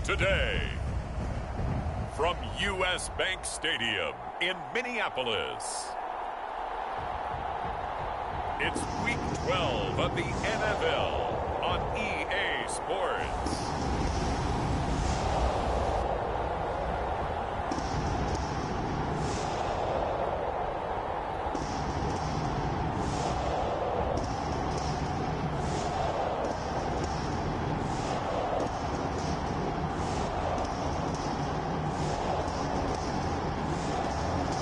today. From U.S. Bank Stadium in Minneapolis, it's Week 12 of the NFL on EA Sports.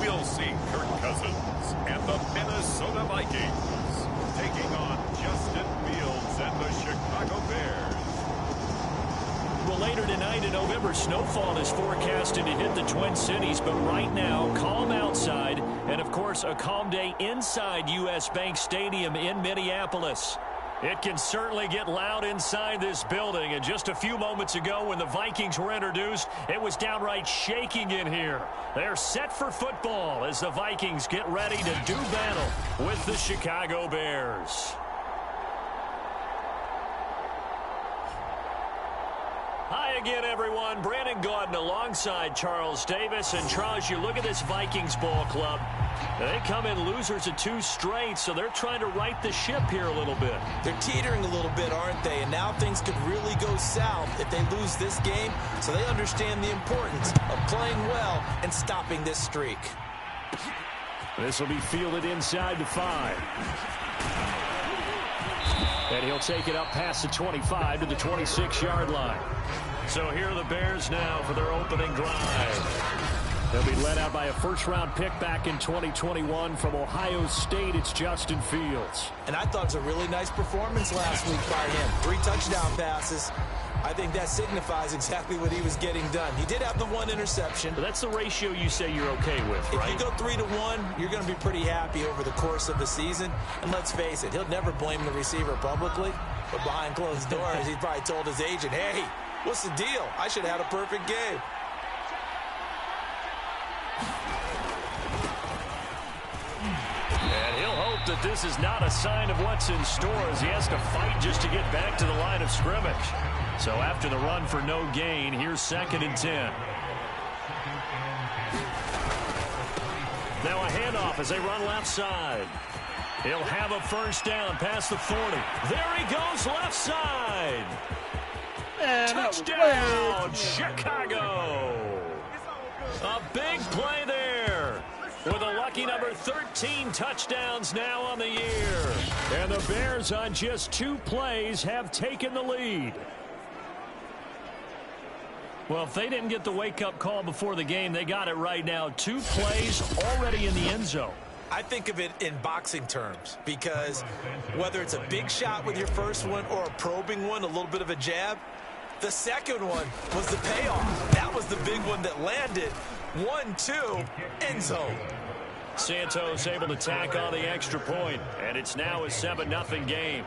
We'll see Kirk Cousins and the Minnesota Vikings taking on Justin Fields and the Chicago Bears. Well, later tonight in November, snowfall is forecasted to hit the Twin Cities, but right now, calm outside, and of course, a calm day inside U.S. Bank Stadium in Minneapolis. It can certainly get loud inside this building, and just a few moments ago when the Vikings were introduced, it was downright shaking in here. They're set for football as the Vikings get ready to do battle with the Chicago Bears. Hi again, everyone. Brandon Gaudin alongside Charles Davis. And Charles, you look at this Vikings ball club. They come in losers of 2 straight, so they're trying to right the ship here a little bit. They're teetering a little bit, aren't they? And now things could really go south if they lose this game. So they understand the importance of playing well and stopping this streak. This will be fielded inside the 5. And he'll take it up past the 25 to the 26-yard line. So here are the Bears now for their opening drive. They'll be led out by a first-round pick back in 2021 from Ohio State. It's Justin Fields. And I thought it was a really nice performance last week by him. 3 touchdown passes. I think that signifies exactly what he was getting done. He did have the 1 interception. But that's the ratio you say you're okay with, right? If you go 3-to-1, you're going to be pretty happy over the course of the season. And let's face it, he'll never blame the receiver publicly. But behind closed doors, he's probably told his agent, hey, what's the deal? I should have had a perfect game. And he'll hope that this is not a sign of what's in store as he has to fight just to get back to the line of scrimmage. So after the run for no gain, here's 2nd and 10. Now a handoff as they run left side. He'll have a first down past the 40. There he goes left side. Touchdown, Chicago. A big play there. With a lucky number 13 touchdowns now on the year. And the Bears on just 2 plays have taken the lead. Well, if they didn't get the wake-up call before the game, they got it right now. 2 plays already in the end zone. I think of it in boxing terms because whether it's a big shot with your first one or a probing one, a little bit of a jab, the second one was the payoff. That was the big one that landed. 1-2, end zone. Santos able to tack on the extra point, and it's now a 7-0 game.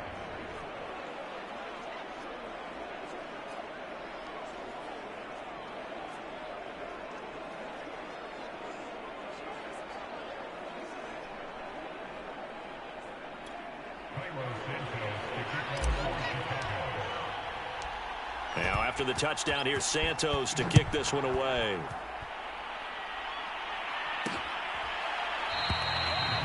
Now after the touchdown, here's Santos to kick this one away.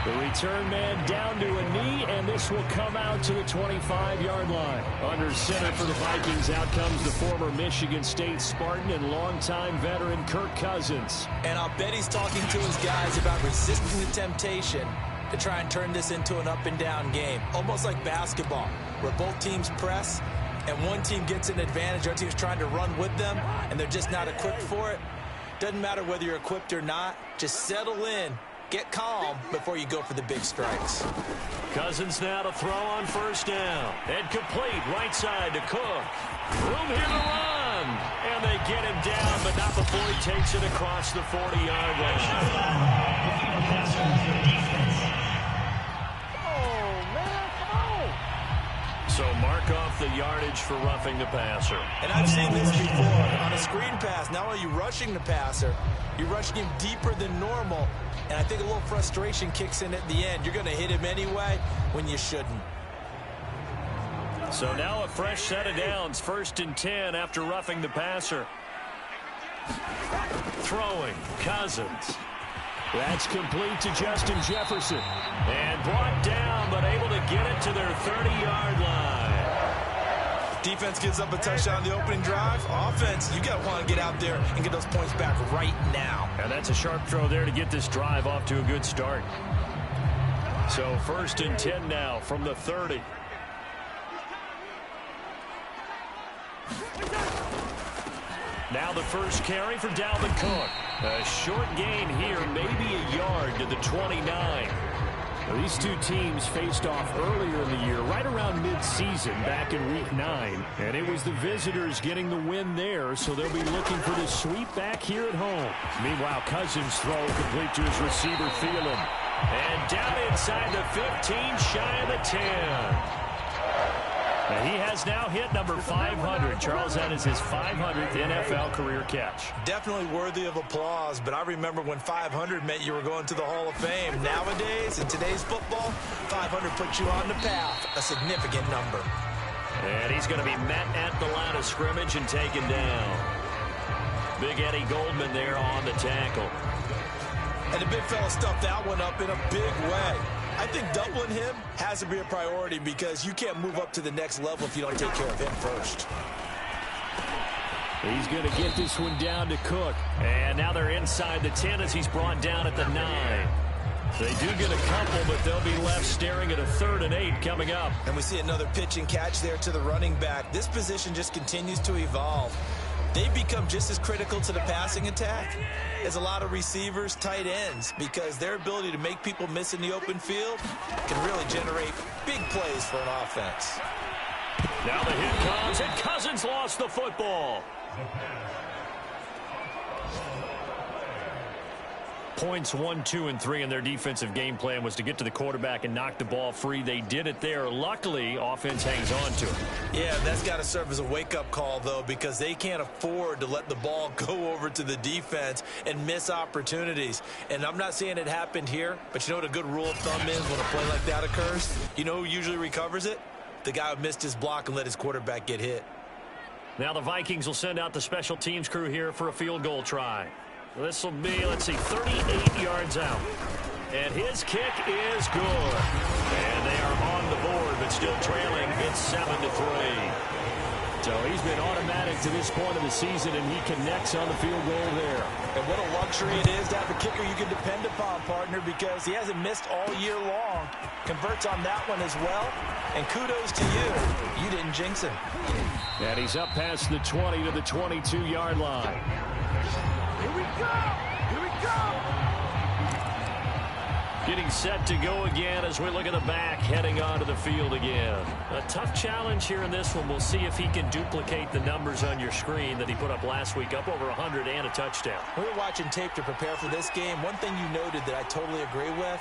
The return man down to a knee, and this will come out to the 25-yard line. Under center for the Vikings, out comes the former Michigan State Spartan and longtime veteran Kirk Cousins. And I'll bet he's talking to his guys about resisting the temptation to try and turn this into an up-and-down game. Almost like basketball, where both teams press, and one team gets an advantage, the other team's trying to run with them, and they're just not equipped for it. Doesn't matter whether you're equipped or not. Just settle in. Get calm before you go for the big strikes. Cousins now to throw on first down. And complete right side to Cook. Room here to run. And they get him down, but not before he takes it across the 40-yard line. So mark off the yardage for roughing the passer. And I've seen this before. On a screen pass, not only are you rushing the passer, you're rushing him deeper than normal. And I think a little frustration kicks in at the end. You're going to hit him anyway when you shouldn't. So now a fresh set of downs, 1st and 10 after roughing the passer. Throwing, Cousins. That's complete to Justin Jefferson. And brought down, but able to get it to their 30-yard line. Defense gives up a touchdown the opening drive. Offense, you got to want to get out there and get those points back right now. And that's a sharp throw there to get this drive off to a good start. So 1st and 10 now from the 30. Now the first carry for Dalvin Cook. A short gain here, maybe a yard to the 29. These two teams faced off earlier in the year, right around mid-season, back in Week 9. And it was the visitors getting the win there, so they'll be looking for the sweep back here at home. Meanwhile, Cousins' throw complete to his receiver, Thielen. And down inside the 15, shy of the 10. And he has now hit number 500. Charles, that is his 500th NFL career catch. Definitely worthy of applause, but I remember when 500 meant you were going to the Hall of Fame. Nowadays, in today's football, 500 puts you on the path, a significant number. And he's going to be met at the line of scrimmage and taken down. Big Eddie Goldman there on the tackle. And the big fella stuffed that one up in a big way. I think doubling him has to be a priority because you can't move up to the next level if you don't take care of him first. He's going to get this one down to Cook. And now they're inside the 10 as he's brought down at the 9. They do get a couple, but they'll be left staring at a 3rd and 8 coming up. And we see another pitch and catch there to the running back. This position just continues to evolve. They become just as critical to the passing attack as a lot of receivers, tight ends, because their ability to make people miss in the open field can really generate big plays for an offense. Now the hit comes, and Cousins lost the football. Points 1, 2, and 3 in their defensive game plan was to get to the quarterback and knock the ball free. They did it there. Luckily, offense hangs on to it. Yeah, that's got to serve as a wake-up call, though, because they can't afford to let the ball go over to the defense and miss opportunities. And I'm not saying it happened here, but you know what a good rule of thumb is when a play like that occurs? You know who usually recovers it? The guy who missed his block and let his quarterback get hit. Now the Vikings will send out the special teams crew here for a field goal try. This will be, 38 yards out. And his kick is good. And they are on the board, but still trailing. It's 7-3. So he's been automatic to this point of the season, and he connects on the field goal there. And what a luxury it is to have a kicker you can depend upon, partner, because he hasn't missed all year long. Converts on that one as well. And kudos to you. You didn't jinx him. And he's up past the 20 to the 22-yard line. Here we go! Here we go! Getting set to go again as we look at the back, heading onto the field again. A tough challenge here in this one. We'll see if he can duplicate the numbers on your screen that he put up last week, up over 100 and a touchdown. We were watching tape to prepare for this game. One thing you noted that I totally agree with,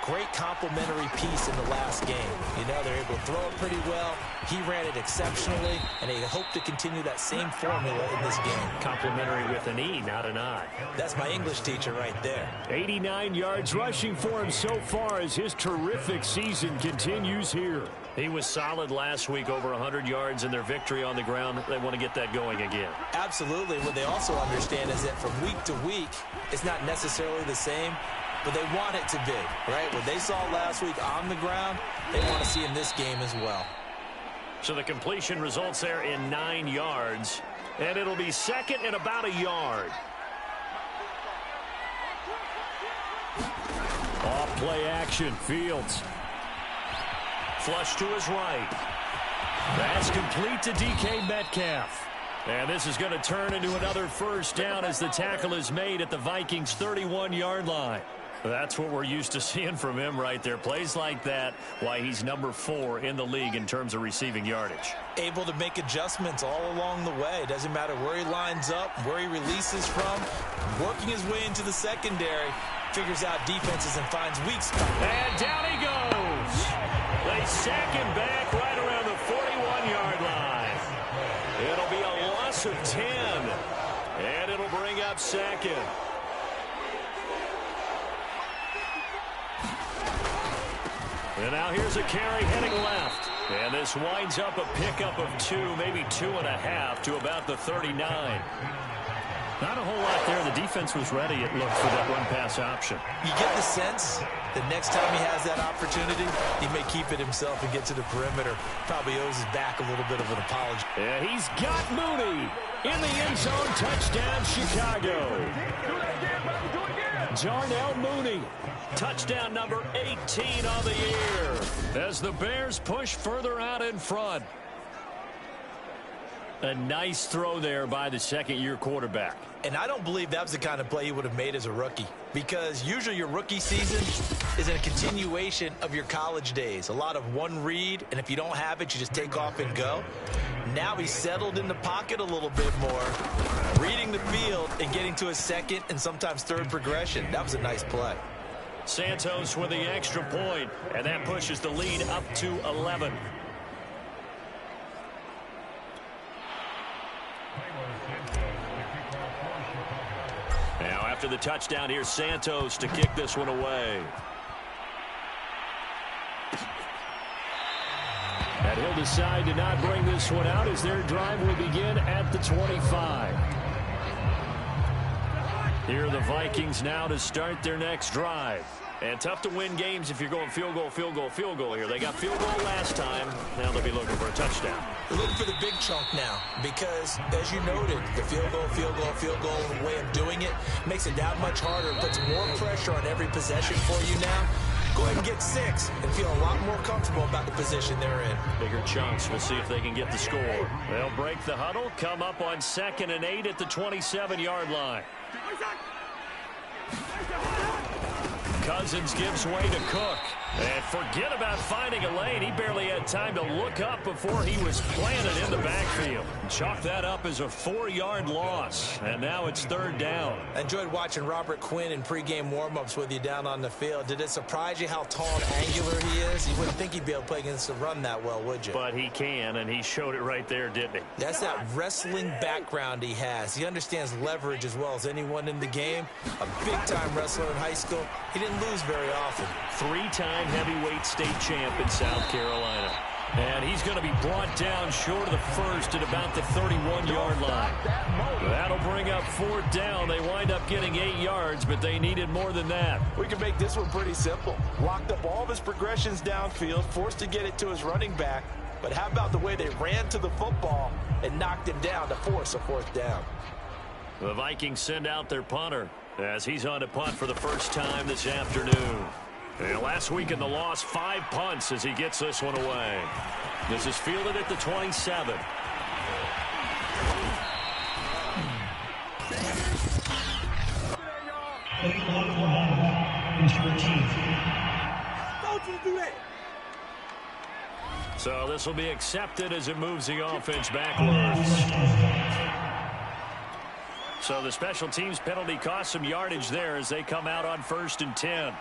great complementary piece in the last game. You know, they're able to throw it pretty well. He ran it exceptionally, and they hope to continue that same formula in this game. Complimentary with an E, not an I. That's my English teacher right there. 89 yards rushing for him so far as his terrific season continues here. He was solid last week, over 100 yards in their victory on the ground. They want to get that going again. Absolutely. What they also understand is that from week to week, it's not necessarily the same, but they want it to be, right? What they saw last week on the ground, they want to see in this game as well. So the completion results there in 9 yards, and it'll be second and about a yard. Off play action, Fields. Flush to his right. That's complete to DK Metcalf. And this is going to turn into another first down as the tackle is made at the Vikings' 31-yard line. That's what we're used to seeing from him right there. Plays like that, why he's number 4 in the league in terms of receiving yardage. Able to make adjustments all along the way. Doesn't matter where he lines up, where he releases from. Working his way into the secondary. Figures out defenses and finds weak spots. And down he goes. They sack him back right around the 41-yard line. It'll be a loss of 10. And it'll bring up second. And now here's a carry heading left. And this winds up a pickup of 2, maybe 2.5 to about the 39. Not a whole lot there. The defense was ready, it looked, for that run-pass option. You get the sense the next time he has that opportunity, he may keep it himself and get to the perimeter. Probably owes his back a little bit of an apology. Yeah, he's got Mooney in the end zone. Touchdown, Chicago. Darnell Mooney. Touchdown number 18 on the year as the Bears push further out in front. A nice throw there by the second-year quarterback. And I don't believe that was the kind of play he would have made as a rookie, because usually your rookie season is a continuation of your college days. A lot of one read, and if you don't have it, you just take off and go. Now he's settled in the pocket a little bit more, reading the field and getting to a second and sometimes third progression. That was a nice play. Santos with the extra point, and that pushes the lead up to 11. Now after the touchdown, here's Santos to kick this one away. And he'll decide to not bring this one out as their drive will begin at the 25. Here are the Vikings now to start their next drive. And tough to win games if you're going field goal, field goal, field goal here. They got field goal last time. Now they'll be looking for a touchdown. They're looking for the big chunk now because, as you noted, the field goal, and the way of doing it makes it that much harder. It puts more pressure on every possession for you now. Go ahead and get 6 and feel a lot more comfortable about the position they're in. Bigger chunks. We'll see if they can get the score. They'll break the huddle, come up on 2nd and 8 at the 27-yard line. Cousins gives way to Cook. And forget about finding a lane. He barely had time to look up before he was planted in the backfield. Chalk that up as a 4-yard loss. And now it's 3rd down. I enjoyed watching Robert Quinn in pregame warmups with you down on the field. Did it surprise you how tall and angular he is? You wouldn't think he'd be able to play against the run that well, would you? But he can, and he showed it right there, didn't he? That's that wrestling background he has. He understands leverage as well as anyone in the game. A big-time wrestler in high school. He didn't lose very often. 3-time heavyweight state champ in South Carolina. And he's going to be brought down short of the first at about the 31-yard line. That'll bring up 4th down. They wind up getting 8 yards, but they needed more than that. We can make this one pretty simple. Locked up all of his progressions downfield, forced to get it to his running back. But how about the way they ran to the football and knocked him down to force a 4th down? The Vikings send out their punter as he's on to punt for the first time this afternoon. And last week in the loss, 5 punts as he gets this one away. This is fielded at the 27. So this will be accepted as it moves the offense backwards. So the special teams penalty cost some yardage there as they come out on 1st and 10.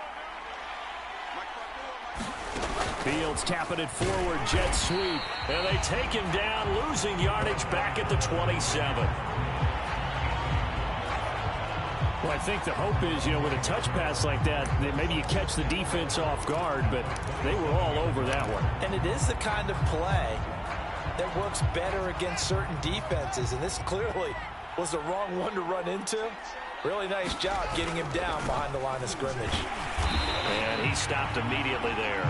Fields tapping it forward, jet sweep. And they take him down, losing yardage back at the 27. Well, I think the hope is, with a touch pass like that maybe you catch the defense off guard, but they were all over that one. And it is the kind of play that works better against certain defenses, and this clearly was the wrong one to run into. Really nice job getting him down behind the line of scrimmage. And he stopped immediately there.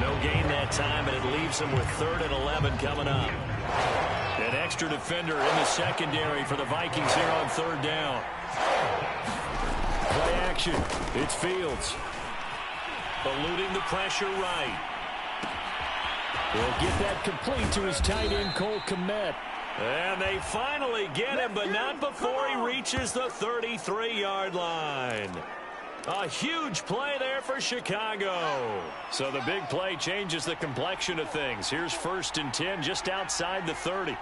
No gain that time, and it leaves him with 3rd and 11 coming up. An extra defender in the secondary for the Vikings here on 3rd down. Play action. It's Fields. Eluding the pressure right. He'll get that complete to his tight end, Cole Kmet. And they finally get him, but not before he reaches the 33-yard line. A huge play there for Chicago. So the big play changes the complexion of things. Here's 1st and 10 just outside the 30.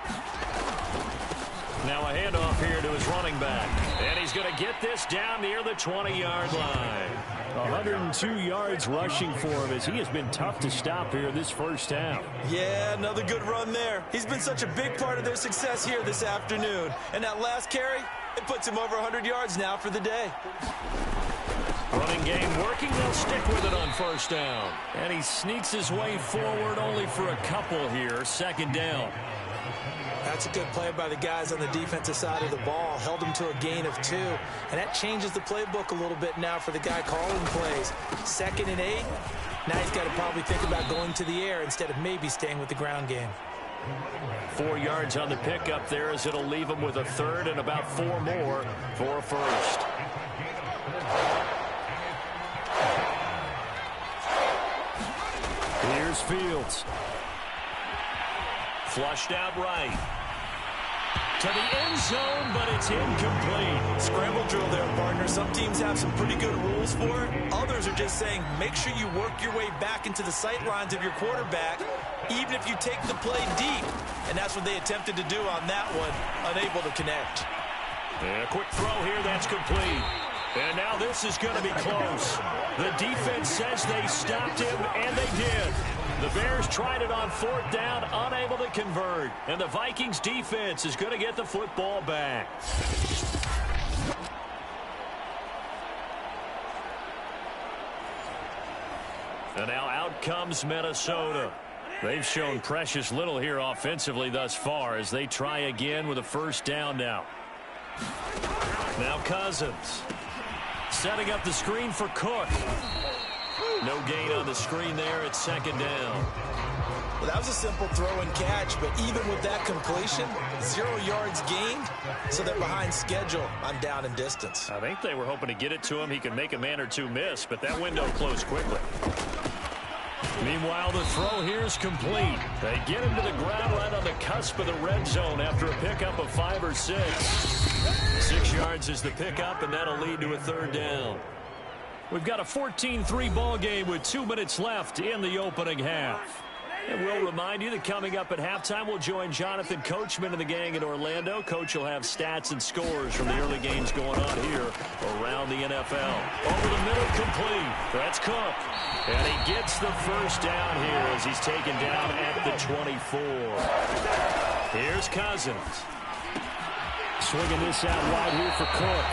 Now a handoff here to his running back. And he's going to get this down near the 20-yard line. 102 yards rushing for him as he has been tough to stop here this first half. Yeah, another good run there. He's been such a big part of their success here this afternoon. And that last carry, it puts him over 100 yards now for the day. Running game working. They'll stick with it on first down. And he sneaks his way forward only for a couple here. Second down. That's a good play by the guys on the defensive side of the ball. Held them to a gain of 2. And that changes the playbook a little bit now for the guy calling plays. 2nd and 8. Now he's got to probably think about going to the air instead of maybe staying with the ground game. 4 yards on the pickup there as it'll leave him with a third and about 4 more for a first. Here's Fields. Flushed out right. To the end zone, but it's incomplete. Scramble drill there, partner. Some teams have some pretty good rules for it. Others are just saying, make sure you work your way back into the sight lines of your quarterback, even if you take the play deep. And that's what they attempted to do on that one, unable to connect. And a quick throw here, that's complete. And now this is going to be close. The defense says they stopped him, and they did. The Bears tried it on 4th down, unable to convert. And the Vikings defense is going to get the football back. And now out comes Minnesota. They've shown precious little here offensively thus far as they try again with a first down now. Now Cousins. Setting up the screen for Cook. No gain on the screen there at 2nd down. Well, that was a simple throw and catch, but even with that completion, 0 yards gained, so they're behind schedule on down and distance. I think they were hoping to get it to him. He could make a man or two miss, but that window closed quickly. Meanwhile, the throw here is complete. They get him to the ground right on the cusp of the red zone after a pickup of 5 or 6. 6 yards is the pickup, and that'll lead to a 3rd down. We've got a 14-3 ball game with 2 minutes left in the opening half. And we'll remind you that coming up at halftime, we'll join Jonathan Coachman and the gang in Orlando. Coach will have stats and scores from the early games going on here around the NFL. Over the middle, complete. That's Cook. And he gets the first down here as he's taken down at the 24. Here's Cousins. Swinging this out wide here for Cook.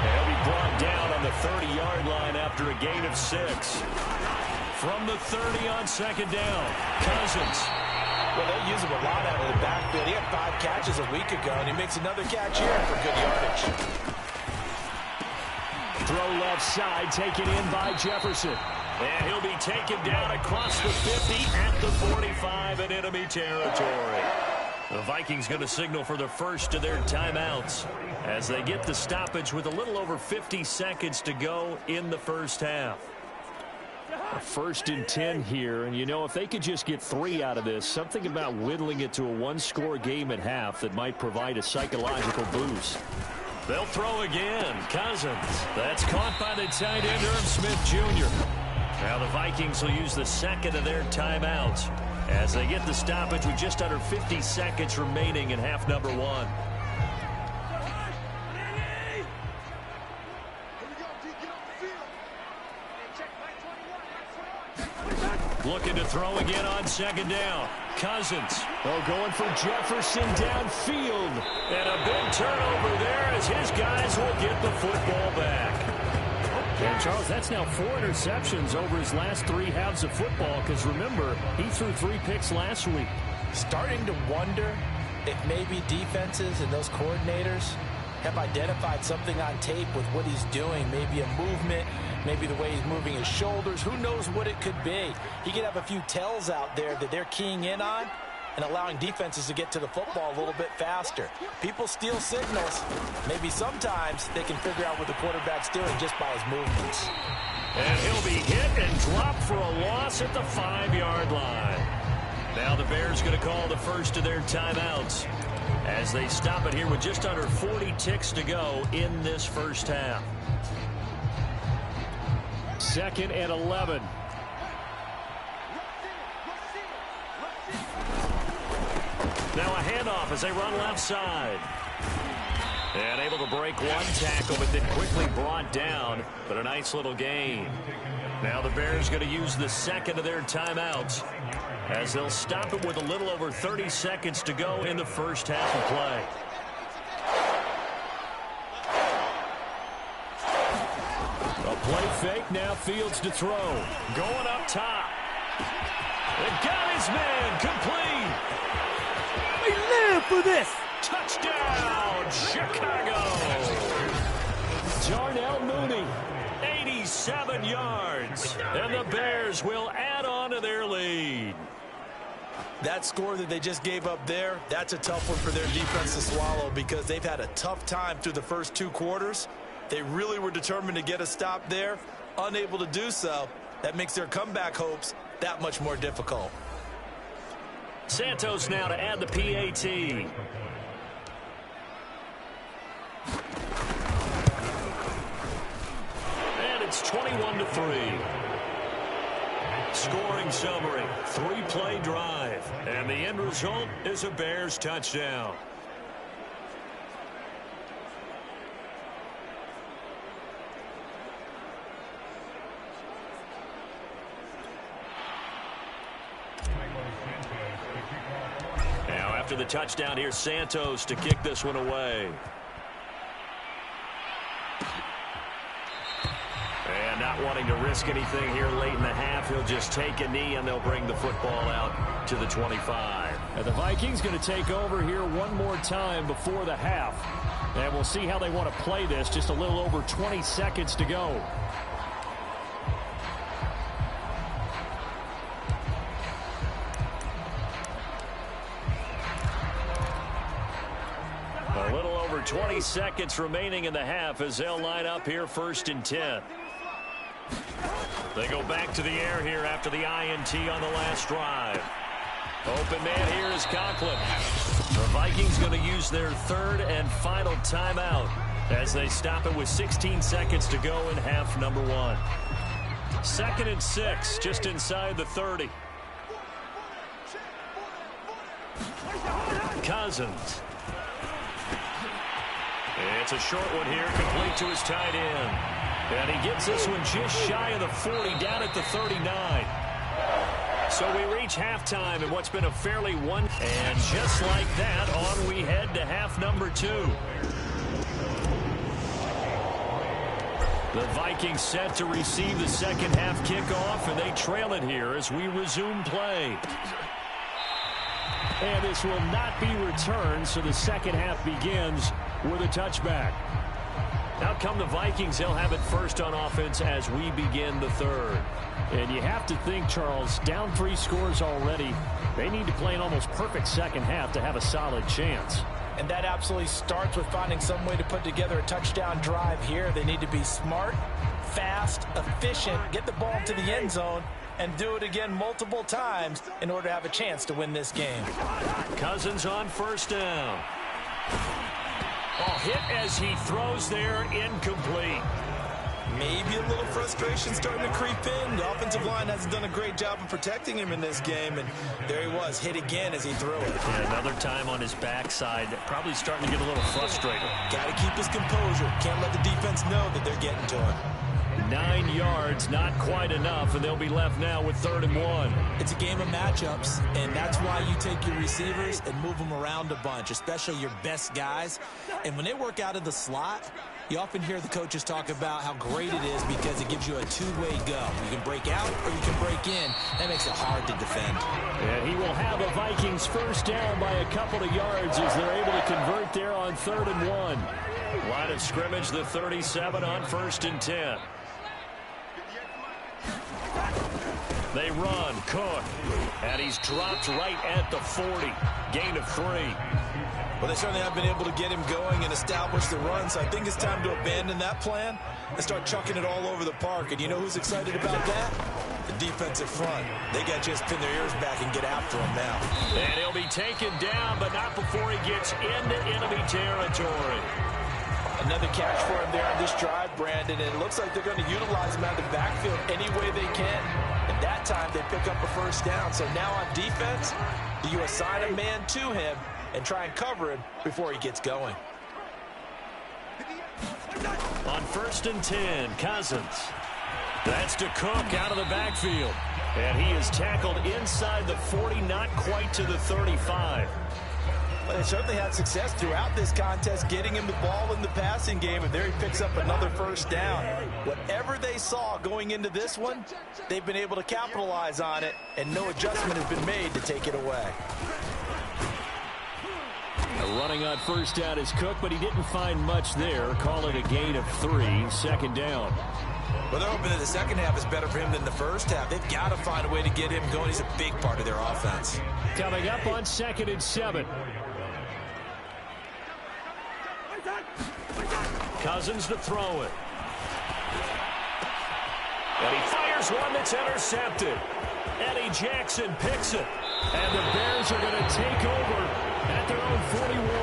And he'll be brought down on the 30-yard line after a gain of 6. From the 30 on 2nd down, Cousins. Well, they use him a lot out of the backfield. He had 5 catches a week ago, and he makes another catch here for good yardage. Throw left side, taken in by Jefferson. And he'll be taken down across the 50 at the 45 in enemy territory. The Vikings going to signal for the first of their timeouts as they get the stoppage with a little over 50 seconds to go in the first half. A 1st and 10 here, and you know, if they could just get 3 out of this, something about whittling it to a 1-score game at half that might provide a psychological boost. They'll throw again. Cousins. That's caught by the tight end, Irv Smith Jr. Now the Vikings will use the 2nd of their timeouts as they get the stoppage with just under 50 seconds remaining in half number 1. Looking to throw again on 2nd down. Cousins. Oh, going for Jefferson downfield. And a big turnover there as his guys will get the football back. And Charles, that's now 4 interceptions over his last 3 halves of football, because remember, he threw 3 picks last week. Starting to wonder if maybe defenses and those coordinators have identified something on tape with what he's doing, maybe a movement, maybe the way he's moving his shoulders. Who knows what it could be? He could have a few tells out there that they're keying in on and allowing defenses to get to the football a little bit faster. People steal signals. Maybe sometimes they can figure out what the quarterback's doing just by his movements. And he'll be hit and dropped for a loss at the 5-yard line. Now the Bears going to call the first of their timeouts as they stop it here with just under 40 ticks to go in this first half. 2nd and 11. Now a handoff as they run left side. And able to break one tackle, but then quickly brought down. But a nice little gain. Now the Bears going to use the 2nd of their timeouts as they'll stop it with a little over 30 seconds to go in the first half of play. A Play fake, now Fields to throw. Going up top. It got his man complete. We live for this. Touchdown, Chicago. Darnell Mooney, 87 yards. And the Bears will add on to their lead. That score that they just gave up there, that's a tough one for their defense to swallow because they've had a tough time through the first 2 quarters. They really were determined to get a stop there, unable to do so. That makes their comeback hopes that much more difficult. Santos now to add the PAT. And it's 21-3. Scoring summary, 3-play drive. And the end result is a Bears touchdown. Now after the touchdown, here's Santos to kick this one away. And not wanting to risk anything here late in the half, he'll just take a knee and they'll bring the football out to the 25. And the Vikings going to take over here one more time before the half. And we'll see how they want to play this. Just a little over 20 seconds to go. A little over 20 seconds remaining in the half as they'll line up here 1st and 10. They go back to the air here after the INT on the last drive. Open man here is Conklin. The Vikings going to use their 3rd and final timeout as they stop it with 16 seconds to go in half number 1. 2nd and 6, just inside the 30. Cousins. It's a short one here, complete to his tight end. And he gets this one just shy of the 40, down at the 39. So we reach halftime in what's been a fairly one. And just like that, on we head to half number 2. The Vikings set to receive the second half kickoff, and they trail it here as we resume play. And this will not be returned, so the second half begins with a touchback. Out come the Vikings. They'll have it first on offense as we begin the 3rd. And you have to think, Charles, down 3 scores already. They need to play an almost perfect second half to have a solid chance. And that absolutely starts with finding some way to put together a touchdown drive here. They need to be smart, fast, efficient, get the ball into the end zone, and do it again multiple times in order to have a chance to win this game. Cousins on 1st down. Oh, hit as he throws there, incomplete. Maybe a little frustration starting to creep in. The offensive line hasn't done a great job of protecting him in this game, and there he was, hit again as he threw it. Yeah, another time on his backside, probably starting to get a little frustrated. Got to keep his composure. Can't let the defense know that they're getting to him. 9 yards, not quite enough, and they'll be left now with 3rd and 1. It's a game of matchups, and that's why you take your receivers and move them around a bunch, especially your best guys. And when they work out of the slot, you often hear the coaches talk about how great it is because it gives you a two-way go. You can break out or you can break in. That makes it hard to defend. And he will have a Vikings first down by a couple of yards as they're able to convert there on 3rd and 1. Line of scrimmage, the 37 on 1st and 10. They run, Cook, and he's dropped right at the 40. Gain of 3. Well, they certainly have been able to get him going and establish the run, so I think it's time to abandon that plan and start chucking it all over the park. And you know who's excited about that? The defensive front. They got to just pin their ears back and get after him now. And he'll be taken down, but not before he gets into enemy territory. Another catch for him there on this drive, Brandon, and it looks like they're going to utilize him out of the backfield any way they can. And that time they pick up a first down. So now on defense, do you assign a man to him and try and cover him before he gets going? On 1st and 10, Cousins. That's to Cook out of the backfield. And he is tackled inside the 40, not quite to the 35. Well, they certainly had success throughout this contest getting him the ball in the passing game, and there he picks up another first down. Whatever they saw going into this one, they've been able to capitalize on it, and no adjustment has been made to take it away. Running on first down is Cook, but he didn't find much there. Call it a gain of 3, second down. Well, they're hoping that the second half is better for him than the first half. They've got to find a way to get him going. He's a big part of their offense. Coming up on 2nd and 7. Cousins to throw it. And he fires one that's intercepted. Eddie Jackson picks it. And the Bears are going to take over at their own 41.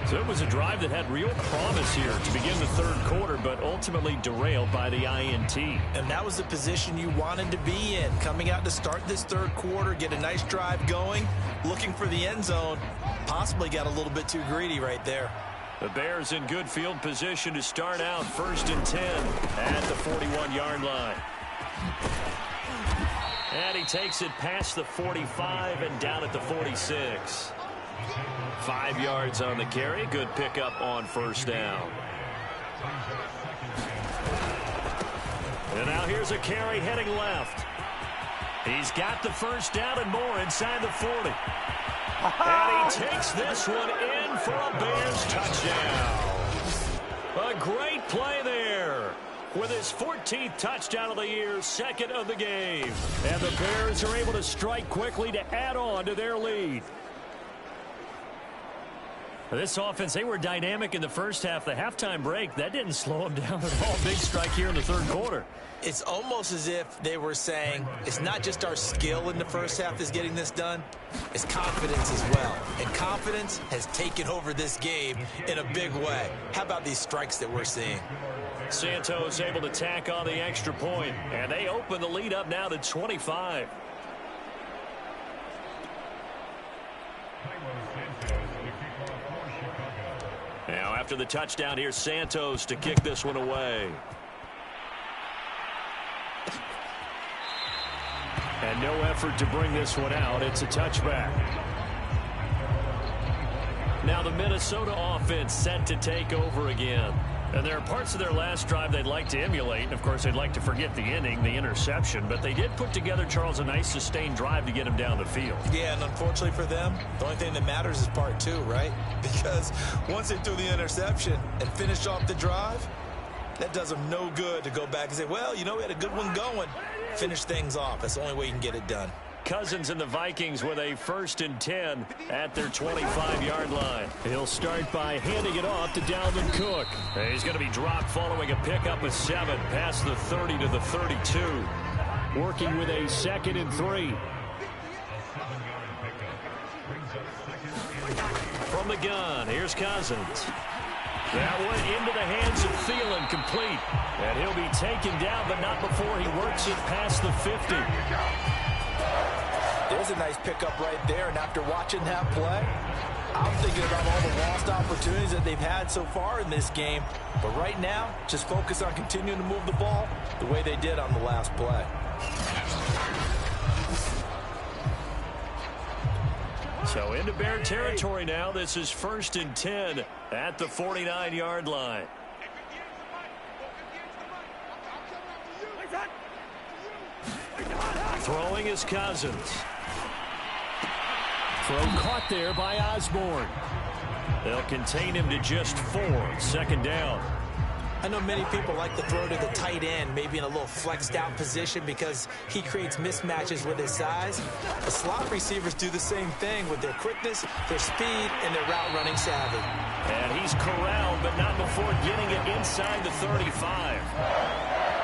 So it was a drive that had real promise here to begin the third quarter, but ultimately derailed by the INT. And that was the position you wanted to be in. Coming out to start this third quarter, get a nice drive going, looking for the end zone. Possibly got a little bit too greedy right there. The Bears in good field position to start out 1st and 10 at the 41-yard line. And he takes it past the 45 and down at the 46. 5 yards on the carry. Good pickup on first down. And now here's a carry heading left. He's got the first down and more inside the 40. And he takes this one in for a Bears touchdown. A great play there. With his 14th touchdown of the year, 2nd of the game. And the Bears are able to strike quickly to add on to their lead. This offense, they were dynamic in the first half. The halftime break, that didn't slow them down at all. Big strike here in the third quarter. It's almost as if they were saying, it's not just our skill in the first half that's getting this done, it's confidence as well. And confidence has taken over this game in a big way. How about these strikes that we're seeing? Santos able to tack on the extra point, and they open the lead up now to 25. Now after the touchdown, here's Santos to kick this one away. And no effort to bring this one out. It's a touchback. Now the Minnesota offense set to take over again. And there are parts of their last drive they'd like to emulate. And, of course, they'd like to forget the inning, the interception. But they did put together, Charles, a nice sustained drive to get him down the field. Yeah, and unfortunately for them, the only thing that matters is part 2, right? Because once they threw the interception and finished off the drive, that does them no good to go back and say, well, you know, we had a good one going. Finish things off. That's the only way you can get it done. Cousins and the Vikings with a 1st and 10 at their 25-yard line. He'll start by handing it off to Dalvin Cook. He's going to be dropped following a pickup of 7 past the 30 to the 32. Working with a 2nd and 3. From the gun, here's Cousins. That one into the hands of Thielen, complete. And he'll be taken down, but not before he works it past the 50. There's a nice pickup right there, and after watching that play, I'm thinking about all the lost opportunities that they've had so far in this game. But right now, just focus on continuing to move the ball the way they did on the last play. So into Bear territory now. This is 1st and 10 at the 49-yard line. Throwing is Cousins. Throw caught there by Osborne. They'll contain him to just 4. 2nd down. I know many people like to throw to the tight end, maybe in a little flexed out position because he creates mismatches with his size. The slot receivers do the same thing with their quickness, their speed, and their route running savvy. And he's corralled, but not before getting it inside the 35.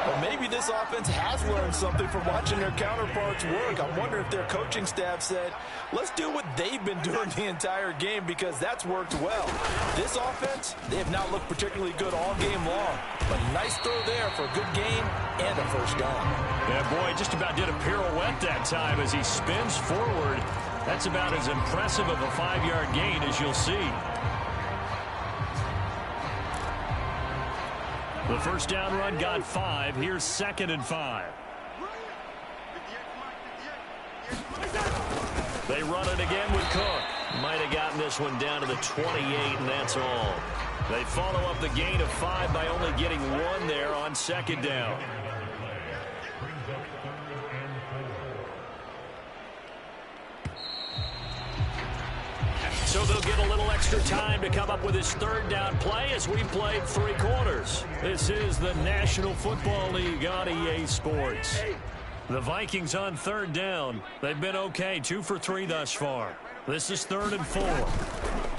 Well, maybe this offense has learned something from watching their counterparts work. I wonder if their coaching staff said, let's do what they've been doing the entire game because that's worked well. This offense, they have not looked particularly good all game long. But nice throw there for a good gain and a first down. Yeah, boy, just about did a pirouette that time as he spins forward. That's about as impressive of a 5-yard gain as you'll see. The first down run got 5. Here's 2nd and 5. They run it again with Cook. Might have gotten this one down to the 28, and that's all. They follow up the gain of 5 by only getting 1 there on second down. So they'll get a little extra time to come up with his third down play as we played 3 quarters. This is the National Football League on EA Sports. The Vikings on third down. They've been okay, 2 for 3 thus far. This is 3rd and 4.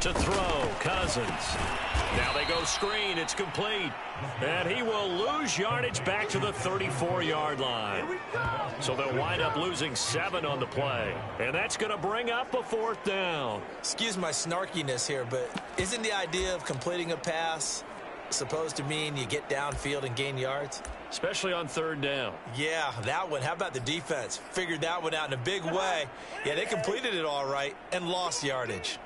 To throw, Cousins. Now they go screen. It's complete. And he will lose yardage back to the 34-yard line. So they'll wind up losing 7 on the play. And that's going to bring up a 4th down. Excuse my snarkiness here, but isn't the idea of completing a pass supposed to mean you get downfield and gain yards? Especially on 3rd down. Yeah, that one. How about the defense? Figured that one out in a big way. Yeah, they completed it all right and lost yardage.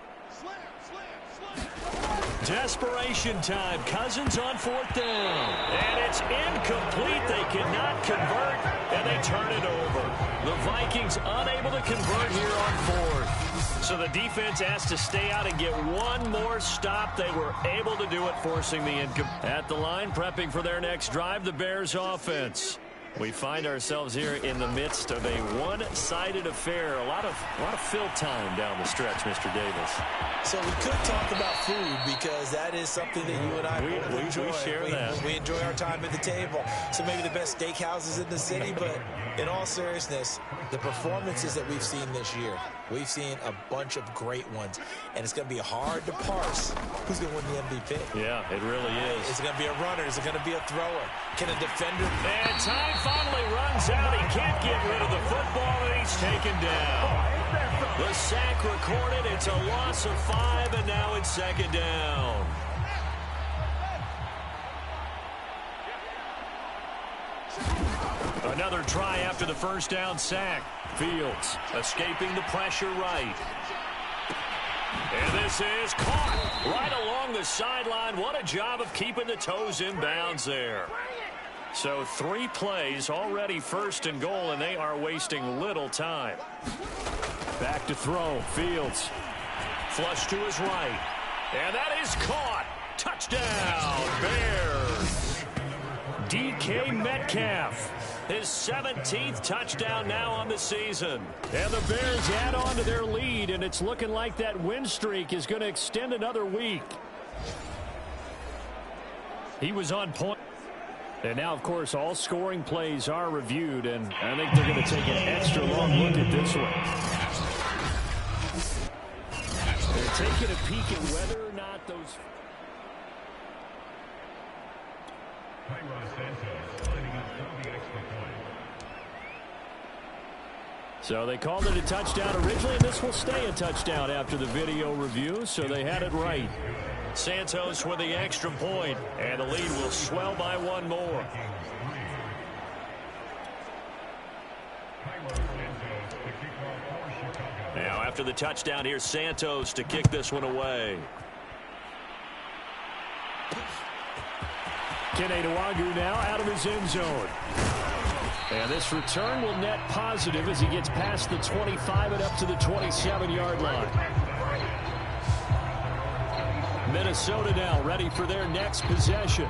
Desperation time. Cousins on 4th down. And it's incomplete. They cannot convert, and they turn it over. The Vikings unable to convert here on 4th. So the defense has to stay out and get one more stop. They were able to do it, forcing the income. At the line, prepping for their next drive, the Bears offense. We find ourselves here in the midst of a one-sided affair. A lot of fill time down the stretch, Mr. Davis. So we could talk about food because that is something that you and I enjoy. We share that. We enjoy our time at the table. So maybe the best steakhouses in the city, but in all seriousness, the performances that we've seen this year, we've seen a bunch of great ones, and it's going to be hard to parse who's going to win the MVP. Yeah, it really is. Is it going to be a runner? Is it going to be a thrower? Can a defender? And time finally runs out. He can't get rid of the football, and he's taken down. The sack recorded. It's a loss of 5, and now it's 2nd down. Another try after the 1st down sack. Fields escaping the pressure right. And this is caught right along the sideline. What a job of keeping the toes in bounds there. So 3 plays, already 1st and goal, and they are wasting little time. Back to throw. Fields. Flush to his right. And that is caught. Touchdown, Bears. DK Metcalf. His 17th touchdown now on the season. And the Bears add on to their lead, and it's looking like that win streak is going to extend another week. He was on point. And now, of course, all scoring plays are reviewed, and I think they're going to take an extra long look at this one. They're taking a peek at whether or not those... So they called it a touchdown originally, and this will stay a touchdown after the video review, so they had it right. Santos with the extra point, and the lead will swell by 1 more. Now after the touchdown, here's Santos to kick this one away. Kene Nwangwu now out of his end zone. And this return will net positive as he gets past the 25 and up to the 27-yard line. Minnesota now ready for their next possession.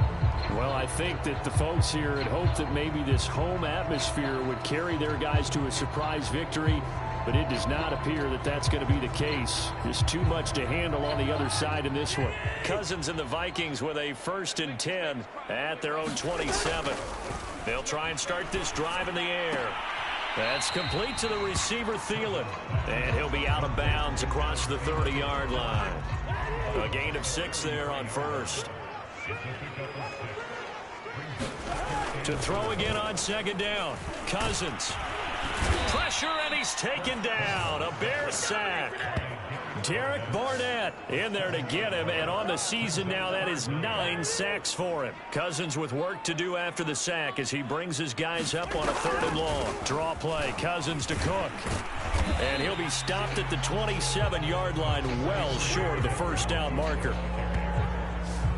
Well, I think that the folks here had hoped that maybe this home atmosphere would carry their guys to a surprise victory, but it does not appear that that's going to be the case. There's too much to handle on the other side in this one. Cousins and the Vikings with a 1st and 10 at their own 27. They'll try and start this drive in the air. That's complete to the receiver, Thielen. And he'll be out of bounds across the 30-yard line. A gain of 6 there on 1st. To throw again on 2nd down. Cousins. Pressure, and he's taken down. A Bear sack. Derek Barnett in there to get him, and on the season now, that is 9 sacks for him. Cousins with work to do after the sack as he brings his guys up on a 3rd and long. Draw play, Cousins to Cook. And he'll be stopped at the 27-yard line, well short of the 1st down marker.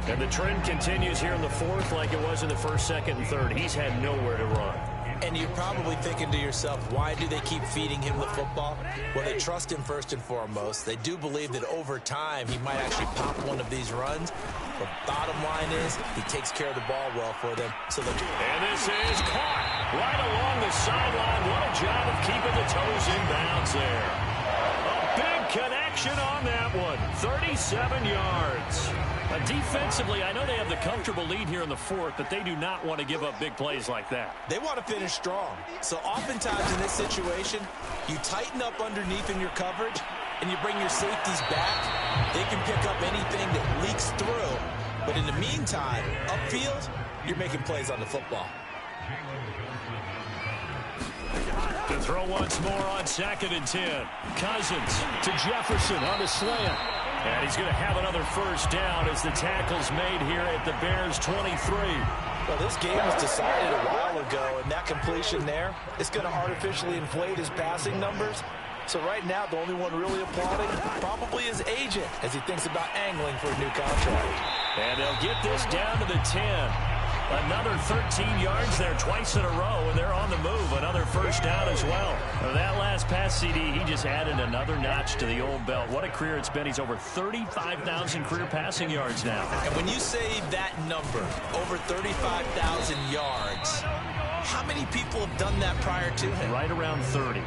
And the trend continues here in the 4th like it was in the 1st, 2nd, and 3rd. He's had nowhere to run. And you're probably thinking to yourself, why do they keep feeding him the football? Well, they trust him first and foremost. They do believe that over time he might actually pop one of these runs. But bottom line is he takes care of the ball well for them. So and this is caught right along the sideline. What a job of keeping the toes in bounds there. A big connection on that one. 37 yards. Defensively, I know they have the comfortable lead here in the fourth, but they do not want to give up big plays like that. They want to finish strong. So oftentimes in this situation, you tighten up underneath in your coverage, and you bring your safeties back. They can pick up anything that leaks through. But in the meantime, upfield, you're making plays on the football. To throw once more on 2nd and 10. Cousins to Jefferson on the slant. And he's going to have another first down as the tackle's made here at the Bears' 23. Well, this game was decided a while ago, and that completion there is going to artificially inflate his passing numbers. So right now, the only one really applauding probably his agent as he thinks about angling for a new contract. And they'll get this down to the 10. Another 13 yards there twice in a row, and they're on the move. Another first down as well. That last pass CD, he just added another notch to the old belt. What a career it's been. He's over 35,000 career passing yards now. And when you say that number, over 35,000 yards, how many people have done that prior to him? Right around 30.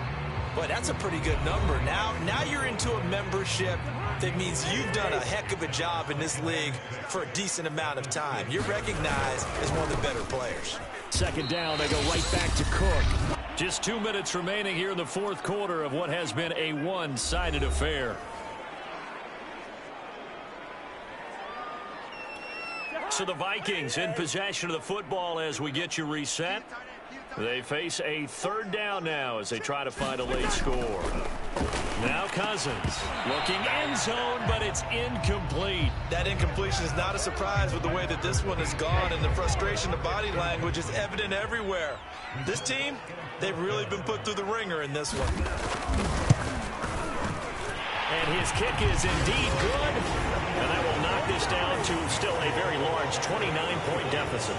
Boy, that's a pretty good number. Now you're into a membership that means you've done a heck of a job in this league for a decent amount of time. You're recognized as one of the better players. 2nd down, they go right back to Cook. Just 2 minutes remaining here in the fourth quarter of what has been a one-sided affair. So the Vikings in possession of the football as we get you reset. They face a 3rd down now as they try to find a late score. Now Cousins looking end zone, but it's incomplete. That incompletion is not a surprise with the way that this one has gone, and the frustration of body language is evident everywhere. This team, they've really been put through the ringer in this one. And his kick is indeed good, and that will knock this down to still a very large 29-point deficit.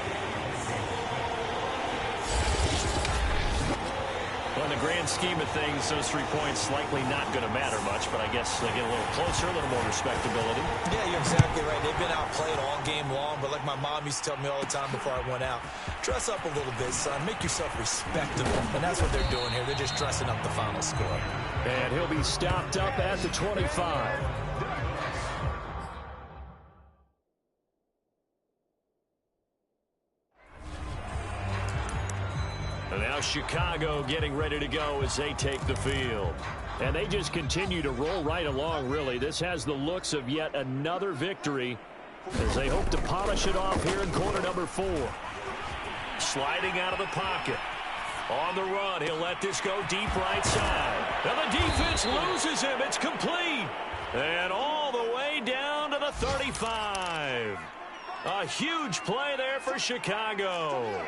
Well, in the grand scheme of things, those 3 points likely not going to matter much, but I guess they get a little closer, a little more respectability. Yeah, you're exactly right. They've been outplayed all game long, but like my mom used to tell me all the time before I went out, dress up a little bit, son. Make yourself respectable. And that's what they're doing here. They're just dressing up the final score. And he'll be stopped up at the 25. And now Chicago getting ready to go as they take the field. And they just continue to roll right along, really. This has the looks of yet another victory as they hope to polish it off here in quarter number 4. Sliding out of the pocket. On the run, he'll let this go deep right side. And the defense loses him. It's complete. And all the way down to the 35. A huge play there for Chicago.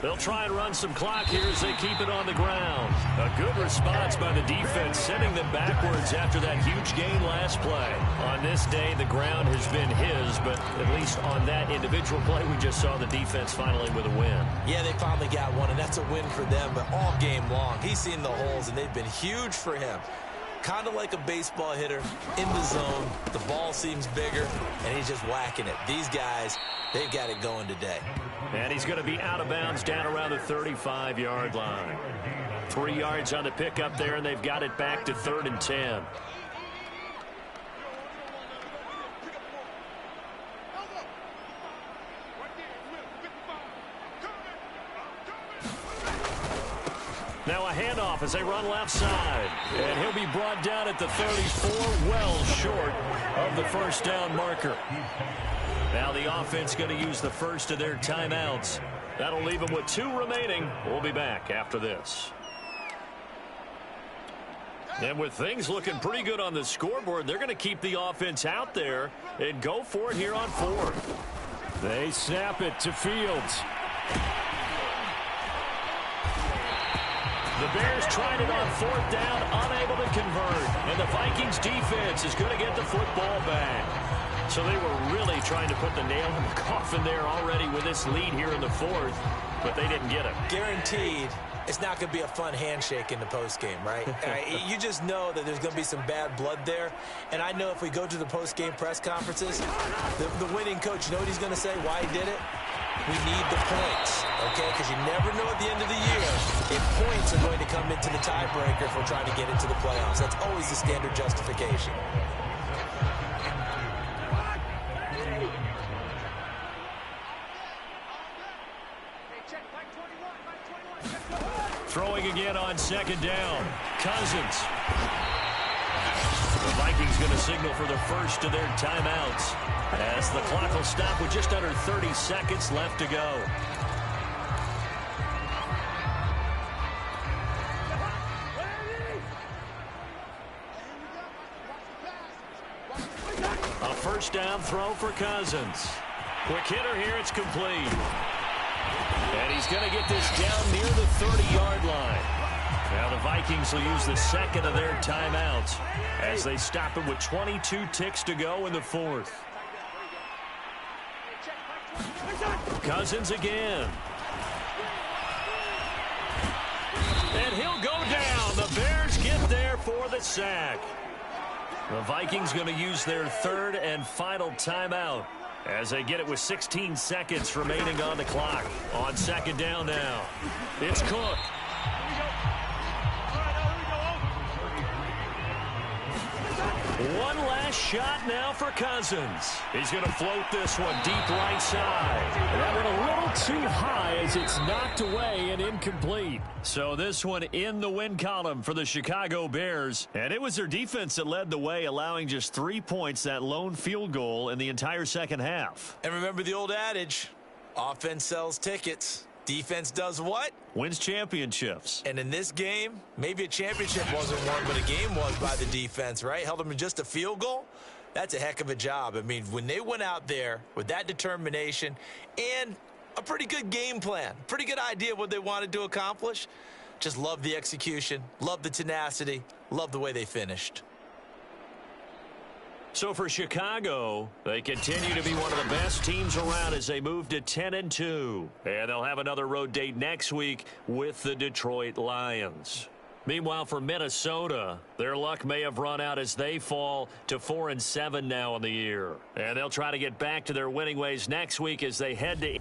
They'll try and run some clock here as they keep it on the ground. A good response by the defense, sending them backwards after that huge gain last play. On this day, the ground has been his, but at least on that individual play, we just saw the defense finally with a win. Yeah, they finally got one, and that's a win for them, but all game long, he's seen the holes, and they've been huge for him. Kind of like a baseball hitter in the zone. The ball seems bigger, and he's just whacking it. These guys, they've got it going today. And he's going to be out of bounds down around the 35-yard line. 3 yards on the pickup there, and they've got it back to 3rd and 10. Now a handoff as they run left side. And he'll be brought down at the 34, well short of the first down marker. Now the offense going to use the first of their timeouts. That'll leave them with 2 remaining. We'll be back after this. And with things looking pretty good on the scoreboard, they're going to keep the offense out there and go for it here on 4th. They snap it to Fields. The Bears tried it on 4th down, unable to convert. And the Vikings defense is going to get the football back. So they were really trying to put the nail in the coffin there already with this lead here in the fourth, but they didn't get it. Guaranteed it's not going to be a fun handshake in the postgame, right? You just know that there's going to be some bad blood there. And I know if we go to the postgame press conferences, the winning coach, you know what he's going to say, why he did it? We need the points, okay? Because you never know at the end of the year if points are going to come into the tiebreaker if we're trying to get into the playoffs. That's always the standard justification. Throwing again on second down. Cousins. The Vikings going to signal for the first of their timeouts as the clock will stop with just under 30 seconds left to go. A first down throw for Cousins. Quick hitter here. It's complete. And he's going to get this down near the 30-yard line. Now the Vikings will use the second of their timeouts as they stop it with 22 ticks to go in the fourth. Cousins again. And he'll go down. The Bears get there for the sack. The Vikings going to use their third and final timeout as they get it with 16 seconds remaining on the clock. On second down now, it's Cook. One last shot now for Cousins. He's going to float this one deep right side. That went a little too high as it's knocked away and incomplete. So this one in the win column for the Chicago Bears. And it was their defense that led the way, allowing just 3 points, that lone field goal in the entire second half. And remember the old adage, offense sells tickets. Defense does what? Wins championships. And in this game, maybe a championship wasn't won, but a game was by the defense, right? Held them to just a field goal. That's a heck of a job. I mean, when they went out there with that determination and a pretty good game plan, pretty good idea of what they wanted to accomplish, just love the execution, love the tenacity, love the way they finished. So for Chicago, they continue to be one of the best teams around as they move to 10-2. And they'll have another road date next week with the Detroit Lions. Meanwhile, for Minnesota, their luck may have run out as they fall to 4-7 now in the year. And they'll try to get back to their winning ways next week as they head to